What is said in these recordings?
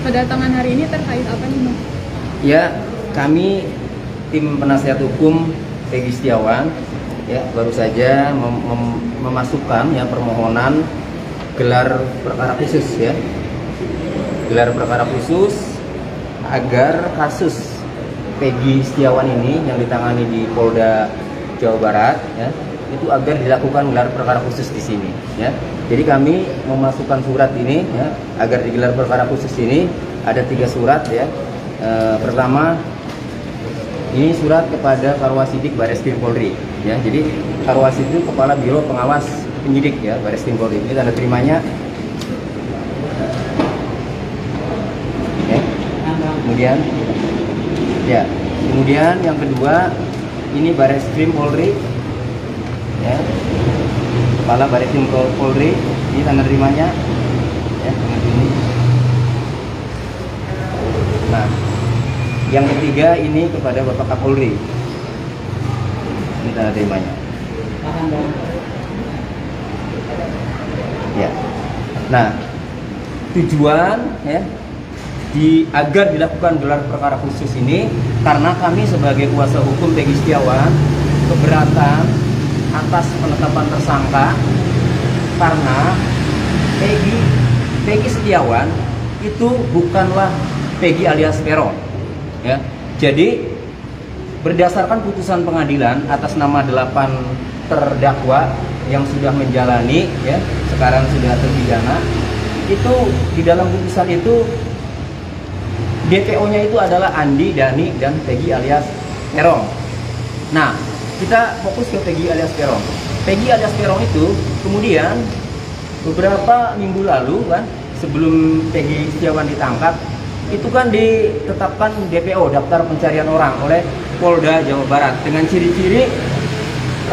kedatangan hari ini terkait apa nih, Bang? Ya, kami tim penasihat hukum Peggy Setiawan ya baru saja memasukkan ya permohonan gelar perkara khusus ya. Gelar perkara khusus agar kasus Peggy Setiawan ini yang ditangani di Polda Jawa Barat ya, itu agar dilakukan gelar perkara khusus di sini ya. Jadi kami memasukkan surat ini ya agar digelar perkara khusus ini. Ada 3 surat ya. Pertama ini surat kepada Karwasidik Bareskrim Polri ya. Jadi Karwasidik itu Kepala Biro Pengawas Penyidik ya Bareskrim Polri. Ini tanda terimanya ya. Kemudian yang kedua ini Bareskrim Polri ya. Kepala Bareskrim Polri, ini tanda terimanya ya, ini. Nah, yang ketiga ini kepada Bapak Kapolri, ini tanda terimanya ya. Nah, tujuan ya agar dilakukan gelar perkara khusus ini karena kami sebagai kuasa hukum Peggy Setiawan keberatan atas penetapan tersangka karena Peggy Setiawan itu bukanlah Peggy alias Peron ya. Jadi berdasarkan putusan pengadilan atas nama 8 terdakwa yang sudah menjalani ya, sekarang sudah terpidana, itu di dalam putusan itu DPO-nya itu adalah Andi, Dani, dan Peggy alias Peron. Nah, kita fokus ke Peggy alias Peron. Peggy alias Peron itu kemudian beberapa minggu lalu kan, sebelum Peggy Setiawan ditangkap, itu kan ditetapkan DPO, daftar pencarian orang, oleh Polda Jawa Barat dengan ciri-ciri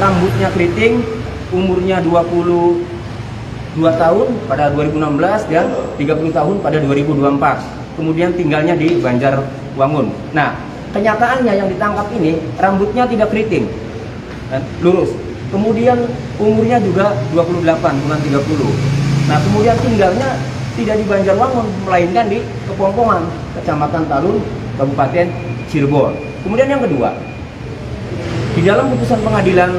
rambutnya keriting, umurnya 22 tahun pada 2016 dan 30 tahun pada 2024. Kemudian tinggalnya di Banjarwangun. Nah, kenyataannya yang ditangkap ini rambutnya tidak keriting, lurus. Kemudian umurnya juga 28, bukan 30. Nah, kemudian tinggalnya tidak di Banjarwangun, melainkan di Kepongpongan, Kecamatan Talun, Kabupaten Cirebon. Kemudian yang kedua, di dalam putusan pengadilan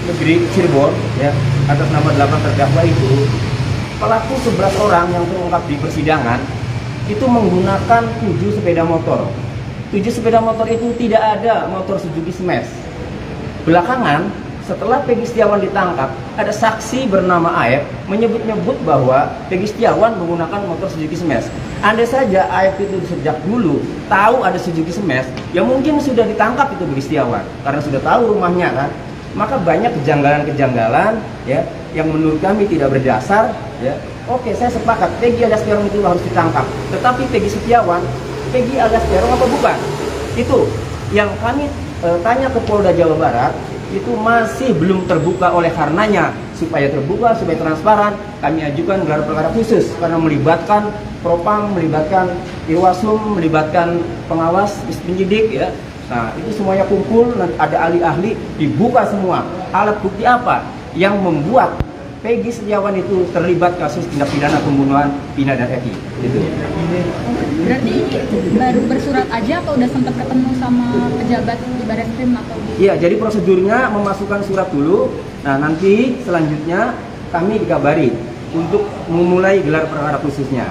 negeri Cirebon ya, atas nama 8 terdakwa itu, pelaku 11 orang yang terungkap di persidangan itu menggunakan 7 sepeda motor. 7 sepeda motor itu tidak ada motor Suzuki Smash. Belakangan setelah Peggy Setiawan ditangkap, ada saksi bernama Aep menyebut-nyebut bahwa Peggy Setiawan menggunakan motor Suzuki Smash. Andai saja Aep itu sejak dulu tahu ada Suzuki Smash, ya mungkin sudah ditangkap itu Peggy Setiawan karena sudah tahu rumahnya kan. Maka banyak kejanggalan-kejanggalan ya yang menurut kami tidak berdasar ya. Oke, saya sepakat Peggy alias Peron itu harus ditangkap. Tetapi Peggy Setiawan, Peggy alias Peron apa bukan? Itu yang kami tanya ke Polda Jawa Barat, itu masih belum terbuka. Oleh karenanya, supaya terbuka, supaya transparan, kami ajukan gelar perkara khusus karena melibatkan Propam, melibatkan Irwasum, melibatkan pengawas penyidik ya. Nah, itu semuanya kumpul, ada ahli-ahli, dibuka semua. Alat bukti apa yang membuat Peggy Setiawan itu terlibat kasus tindak pidana pembunuhan Vina dan Eki itu. Berarti ini baru bersurat aja atau udah sempat ketemu sama pejabat di Bareskrim atau di... Iya, jadi prosedurnya memasukkan surat dulu. Nah, nanti selanjutnya kami dikabari untuk memulai gelar perkara khususnya.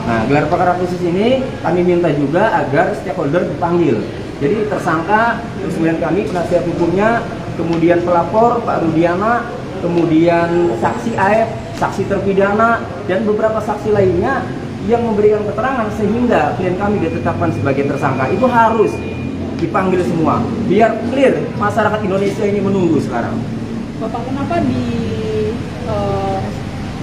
Nah, gelar perkara khusus ini kami minta juga agar stakeholder dipanggil. Jadi tersangka, terus kemudian kami penasihat hukumnya, kemudian pelapor Pak Rudiana, kemudian saksi Aep, saksi terpidana, dan beberapa saksi lainnya yang memberikan keterangan sehingga klien kami ditetapkan sebagai tersangka. Itu harus dipanggil semua, biar clear masyarakat Indonesia ini menunggu sekarang. Bapak, kenapa di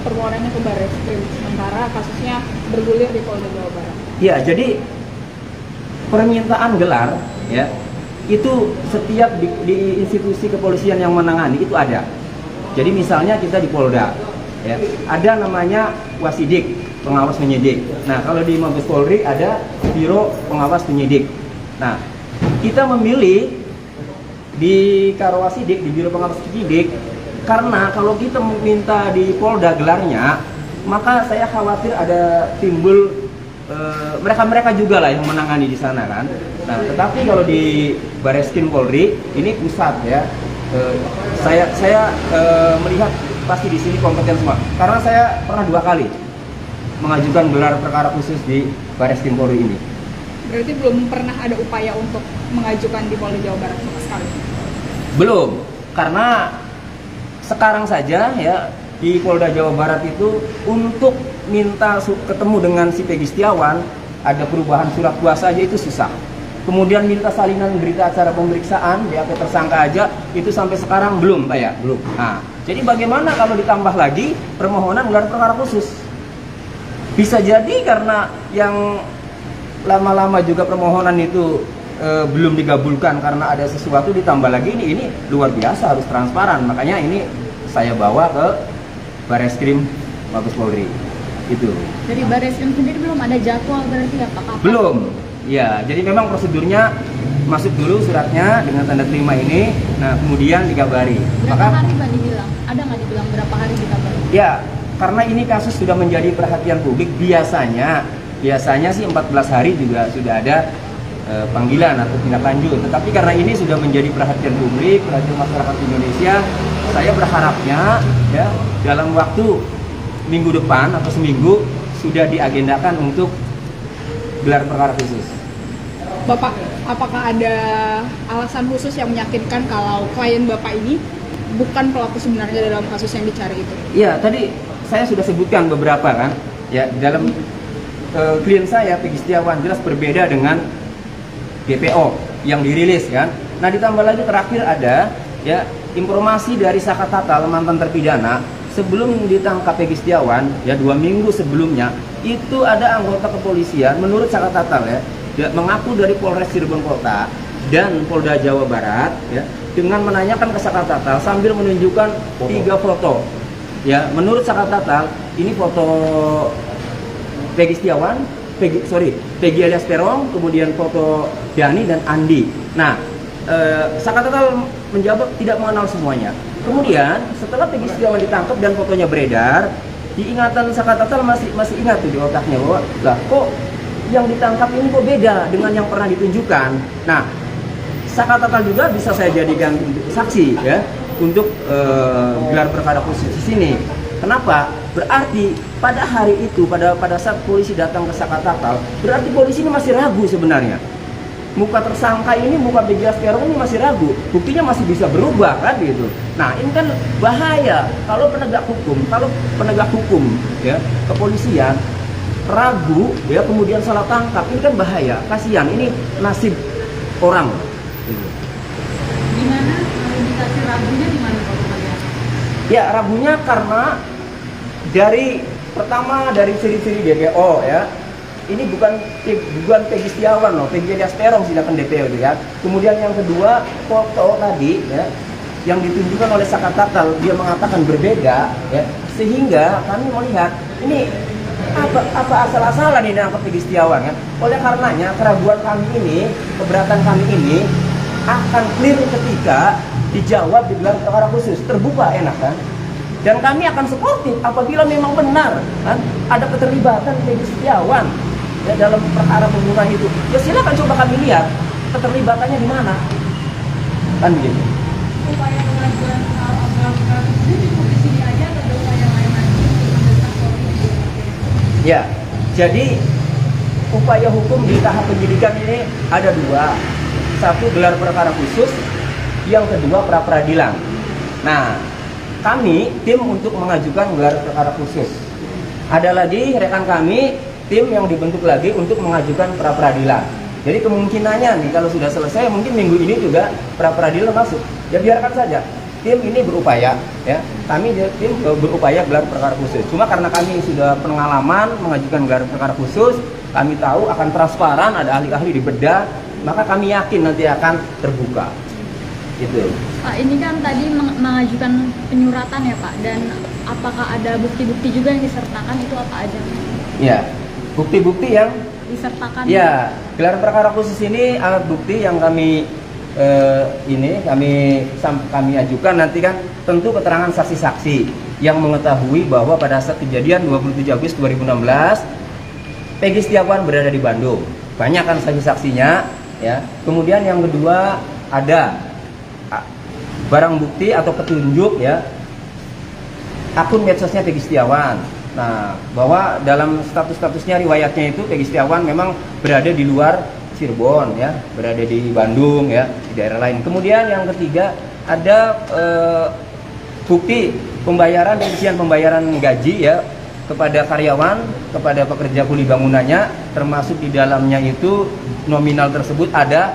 permohonannya ke Bareskrim sementara kasusnya bergulir di Polda Jawa Barat? Ya, jadi permintaan gelar ya itu setiap di institusi kepolisian yang menangani itu ada. Jadi misalnya kita di Polda ya, ada namanya Wasidik, pengawas penyidik. Nah, kalau di Mabes Polri ada Biro Pengawas Penyidik. Nah, kita memilih di Karwasidik, di Biro Pengawas Penyidik, karena kalau kita meminta di Polda gelarnya, maka saya khawatir ada timbul mereka juga lah yang menangani di sana kan. Nah, tetapi kalau di Bareskrim Polri ini pusat ya. Saya melihat pasti di sini kompeten semua. Karena saya pernah 2 kali mengajukan gelar perkara khusus di Bareskrim Polri ini. Berarti belum pernah ada upaya untuk mengajukan di Polda Jawa Barat sama sekali? Belum, karena sekarang saja ya di Polda Jawa Barat itu untuk minta ketemu dengan si Peggy Setiawan, ada perubahan surat kuasa aja itu susah. Kemudian minta salinan berita acara pemeriksaan BAP tersangka aja itu sampai sekarang belum, Pak ya? Belum. Nah, jadi bagaimana kalau ditambah lagi permohonan gelar perkara khusus? Bisa jadi karena yang lama-lama juga permohonan itu belum digabulkan karena ada sesuatu, ditambah lagi ini luar biasa, harus transparan. Makanya ini saya bawa ke Bareskrim Mabes Polri. Itu. Dari Bareskrim sendiri belum ada jadwal berarti ya Pak? Kapan? Belum. Ya, jadi memang prosedurnya masuk dulu suratnya dengan tanda terima ini, nah kemudian dikabari. Berapa hari Pak dibilang? Ada nggak dibilang berapa hari dikabari? Ya, karena ini kasus sudah menjadi perhatian publik, biasanya sih 14 hari juga sudah ada panggilan atau tindak lanjut. Tetapi karena ini sudah menjadi perhatian publik, perhatian masyarakat Indonesia, saya berharapnya ya dalam waktu minggu depan atau seminggu sudah diagendakan untuk gelar perkara khusus. Bapak, apakah ada alasan khusus yang meyakinkan kalau klien Bapak ini bukan pelaku sebenarnya dalam kasus yang dicari itu? Iya, tadi saya sudah sebutkan beberapa kan. Ya, dalam klien saya Peggy Setiawan jelas berbeda dengan DPO yang dirilis kan. Nah, ditambah lagi terakhir ada ya informasi dari Saka Tatal, mantan terpidana, sebelum ditangkap Peggy Setiawan ya 2 minggu sebelumnya itu ada anggota kepolisian menurut Saka Tatal ya mengaku dari Polres Cirebon Kota dan Polda Jawa Barat ya dengan menanyakan ke Saka Tatal sambil menunjukkan 3 foto ya. Menurut Saka Tatal ini foto Peggy Setiawan, Peggy alias Peron, kemudian foto Dani dan Andi. Nah, Saka Tatal menjawab tidak mengenal semuanya. Kemudian setelah Peggy Setiawan ditangkap dan fotonya beredar, diingatan Saka Tatal masih ingat tuh di otaknya bahwa lah kok yang ditangkap ini kok beda dengan yang pernah ditunjukkan. Nah, Saka Tatal juga bisa saya jadikan saksi ya untuk gelar perkara khusus di sini. Kenapa? Berarti pada hari itu pada saat polisi datang ke Saka Tatal, berarti polisi ini masih ragu sebenarnya. Muka tersangka ini, muka Peggy Setiawan ini masih ragu, buktinya masih bisa berubah kan gitu. Nah, ini kan bahaya kalau penegak hukum ya kepolisian ragu ya kemudian salah tangkap, ini kan bahaya, kasihan, ini nasib orang. Gimana indikasi ragunya di mana Pak kalian? Ya, ragunya karena pertama dari ciri-ciri DPO ya. Ini bukan Peggy Setiawan loh, Peggy alias Peron silakan DPO ya. Kemudian yang kedua, foto tadi ya yang ditunjukkan oleh Saka Tatal dia mengatakan berbeda ya, sehingga kami melihat ini apa asal-asalan ini nangkep Peggy Setiawan kan. Oleh karenanya keraguan kami ini, keberatan kami ini akan clear ketika dijawab di gelar perkara khusus, terbuka, enak kan. Dan kami akan sportif apabila memang benar kan ada keterlibatan Peggy Setiawan ya dalam perkara pembunuhan itu. Ya silakan coba kami lihat keterlibatannya di mana. Kan begitu. Upaya pengajuan gelar khusus cukup di sini aja atau ada upaya lain lagi untuk mendesak Polri? Ya, jadi upaya hukum di tahap penyidikan ini ada 2. Satu gelar perkara khusus, yang kedua pra peradilan. Nah, kami tim untuk mengajukan gelar perkara khusus. Ada lagi rekan kami tim yang dibentuk lagi untuk mengajukan pra peradilan. Jadi kemungkinannya nih kalau sudah selesai mungkin minggu ini juga pra peradilan masuk. Ya biarkan saja. Tim ini berupaya ya. Kami tim berupaya gelar perkara khusus. Cuma karena kami sudah pengalaman mengajukan gelar perkara khusus, kami tahu akan transparan, ada ahli-ahli di bedah, maka kami yakin nanti akan terbuka. Gitu. Pak, ini kan tadi mengajukan penyuratan ya Pak, dan apakah ada bukti-bukti juga yang disertakan, itu apa aja? Ya, bukti-bukti yang disertakan. Ya, gelar perkara khusus ini alat bukti yang kami kami ajukan nanti kan tentu keterangan saksi-saksi yang mengetahui bahwa pada saat kejadian 27 Agustus 2016 Peggy Setiawan berada di Bandung. Banyak kan saksi-saksinya, ya. Kemudian yang kedua ada barang bukti atau petunjuk, ya, akun medsosnya Peggy Setiawan. Nah, bahwa dalam status-statusnya riwayatnya itu Peggy Setiawan memang berada di luar Cirebon, ya, berada di Bandung, ya, di daerah lain. Kemudian yang ketiga ada bukti pembayaran, rincian pembayaran gaji, ya, kepada karyawan, kepada pekerja kuli bangunannya, termasuk di dalamnya itu nominal tersebut ada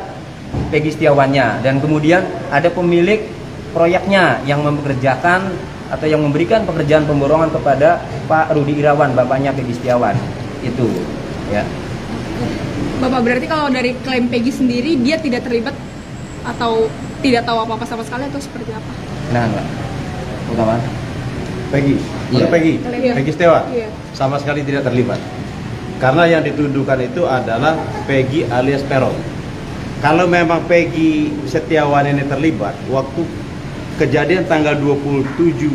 Peggy Setiawannya, dan kemudian ada pemilik proyeknya yang mempekerjakan atau yang memberikan pekerjaan pemborongan kepada Pak Rudi Irawan, bapaknya Peggy Setiawan itu, ya. Bapak, berarti kalau dari klaim Peggy sendiri dia tidak terlibat atau tidak tahu apa-apa sama sekali atau seperti apa? Nah, enggak. Utama. Peggy, Iya. Iya. Peggy Setiawan Iya. sama sekali tidak terlibat. Karena yang dituduhkan itu adalah Peggy alias Peron. Kalau memang Peggy Setiawan ini terlibat, waktu kejadian tanggal 27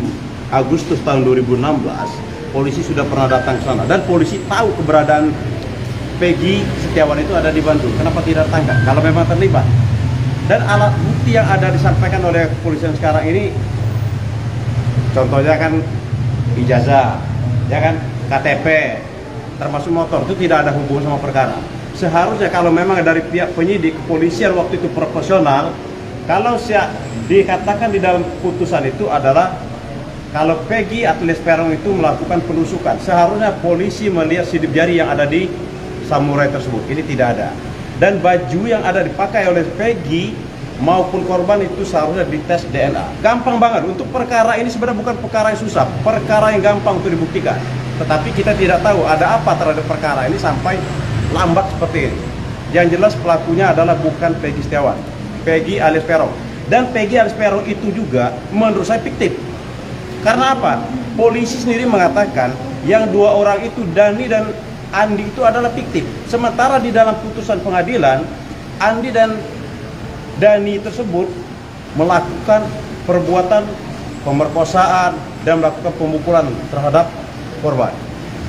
Agustus tahun 2016, polisi sudah pernah datang ke sana dan polisi tahu keberadaan Peggy Setiawan itu ada di Bandung. Kenapa tidak tangkap? Kalau memang terlibat. Dan alat bukti yang ada disampaikan oleh kepolisian sekarang ini, contohnya kan ijazah, ya kan, KTP, termasuk motor, itu tidak ada hubungan sama perkara. Seharusnya kalau memang dari pihak penyidik kepolisian waktu itu proporsional, kalau dikatakan di dalam putusan itu adalah kalau Peggy alias Peron itu melakukan penusukan, seharusnya polisi melihat sidik jari yang ada di samurai tersebut. Ini tidak ada. Dan baju yang ada dipakai oleh Peggy maupun korban itu seharusnya dites DNA. Gampang banget. Untuk perkara ini sebenarnya bukan perkara yang susah, perkara yang gampang untuk dibuktikan. Tetapi kita tidak tahu ada apa terhadap perkara ini sampai lambat seperti ini. Yang jelas pelakunya adalah bukan Peggy Setiawan, Peggy alias Peron. Dan Peggy alias Peron itu juga menurut saya fiktif. Karena apa? Polisi sendiri mengatakan yang dua orang itu, Dani dan Andi, itu adalah fiktif. Sementara di dalam putusan pengadilan, Andi dan Dani tersebut melakukan perbuatan pemerkosaan dan melakukan pemukulan terhadap korban.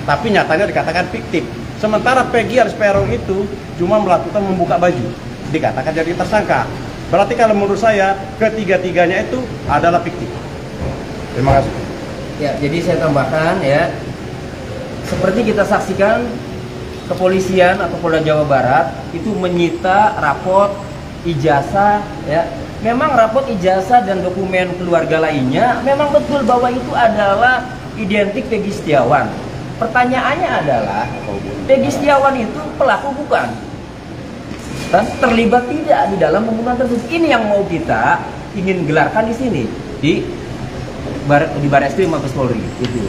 Tapi nyatanya dikatakan fiktif. Sementara Peggy alias Peron itu cuma melakukan membuka baju, dikatakan jadi tersangka. Berarti kalau menurut saya ketiga-tiganya itu adalah fiktif. Terima kasih. Ya, jadi saya tambahkan, ya, seperti kita saksikan kepolisian atau Polda Jawa Barat itu menyita rapot ijazah, ya. Memang rapot ijazah dan dokumen keluarga lainnya memang betul bahwa itu adalah identik Peggy Setiawan. Pertanyaannya adalah, Peggy Setiawan itu pelaku bukan? Dan terlibat tidak di dalam pembunuhan tersebut? Ini yang mau kita ingin gelarkan di sini, di Barreskrim Mabes Polri, itu.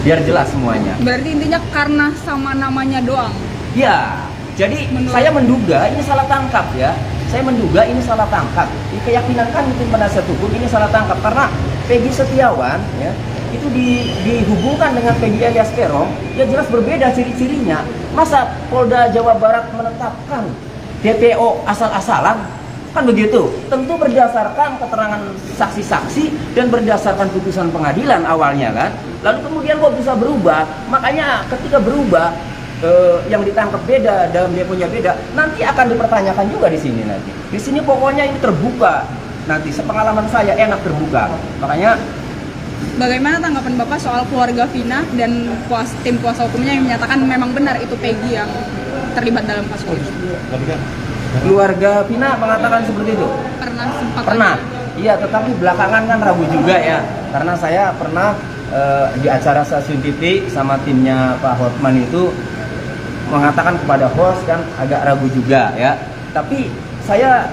Biar jelas semuanya. Berarti intinya karena sama namanya doang. Ya, jadi saya menduga ini salah tangkap, ya. Saya menduga ini salah tangkap. Di keyakinan kami tim penasihat hukum ini salah tangkap karena Peggy Setiawan, ya, itu dihubungkan dengan Peggy alias Peron, ya jelas berbeda ciri-cirinya. Masa Polda Jawa Barat menetapkan DPO asal-asalan? Kan begitu. Tentu berdasarkan keterangan saksi-saksi dan berdasarkan putusan pengadilan awalnya, kan. Lalu kemudian kok bisa berubah? Makanya ketika berubah, yang ditangkap beda, dalam deponya beda, nanti akan dipertanyakan juga di sini nanti. Di sini pokoknya ini terbuka. Nanti sepengalaman saya enak terbuka. Makanya Bagaimana tanggapan Bapak soal keluarga Vina dan tim kuasa hukumnya yang menyatakan memang benar itu Peggy yang terlibat dalam kasus ini? keluarga Vina mengatakan seperti itu. Pernah. Iya, tetapi belakangan kan ragu juga, ya. Karena saya pernah di acara Stasiun TV sama timnya Pak Hotman itu mengatakan kepada host kan agak ragu juga, ya. Tapi saya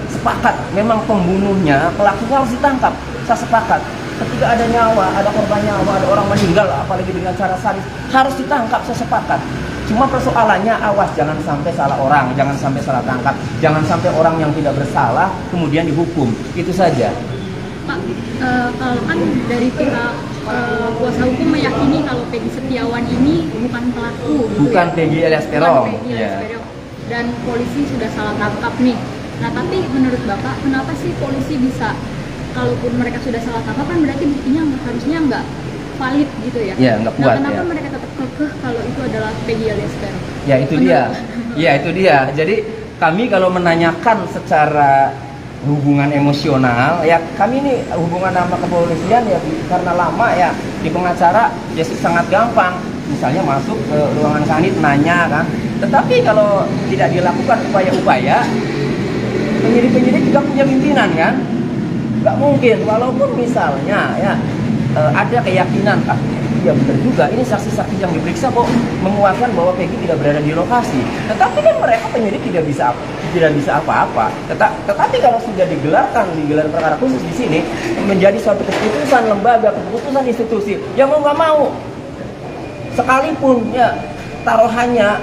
sepakat memang pembunuhnya, pelakunya harus ditangkap. Saya sepakat. Ketika ada nyawa, ada korban nyawa, ada orang meninggal, apalagi dengan cara sadis, harus ditangkap, saya sepakat. Cuma persoalannya awas, jangan sampai salah orang, jangan sampai salah tangkap, jangan sampai orang yang tidak bersalah kemudian dihukum. Itu saja. Pak, kalau kan dari pihak kuasa hukum meyakini kalau Peggy Setiawan ini bukan pelaku, Bukan Peggy alias Peron. Bukan Peggy alias Peron. Dan polisi sudah salah tangkap nih. Nah, tapi menurut Bapak, kenapa sih polisi bisa, kalaupun mereka sudah salah tangkap kan berarti buktinya harusnya nggak valid gitu ya. Iya, nggak kuat, Nah, kenapa ya. mereka tetap kekeh kalau itu adalah Peggy alias Peron? Ya itu dia. Ya itu dia. Jadi kami kalau menanyakan secara hubungan emosional, ya kami ini hubungan sama kepolisian ya karena lama ya di pengacara ya sangat gampang. Misalnya masuk ke ruangan kanit nanya kan. Tetapi kalau tidak dilakukan upaya-upaya, penyidik-penyidik juga punya pimpinan kan. Nggak mungkin, walaupun misalnya ya ada keyakinan, ya benar juga, ini saksi-saksi yang diperiksa kok menguatkan bahwa Peggy tidak berada di lokasi. Tetapi kan mereka penyidik tidak bisa apa-apa. Tetapi kalau sudah digelar perkara khusus di sini menjadi suatu keputusan lembaga, keputusan institusi, yang mau nggak mau, sekalipun ya taruhannya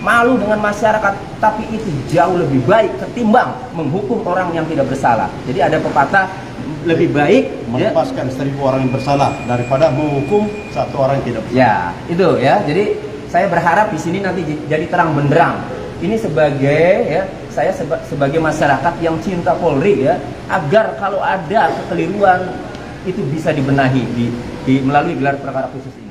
malu dengan masyarakat, tapi itu jauh lebih baik ketimbang menghukum orang yang tidak bersalah. Jadi ada pepatah, lebih baik melepaskan 1000 orang yang bersalah daripada menghukum satu orang yang tidak bersalah. ya itu ya. Jadi saya berharap di sini nanti jadi terang benderang. Ini sebagai ya, saya sebagai masyarakat yang cinta Polri ya, agar kalau ada kekeliruan itu bisa dibenahi melalui gelar perkara khusus ini.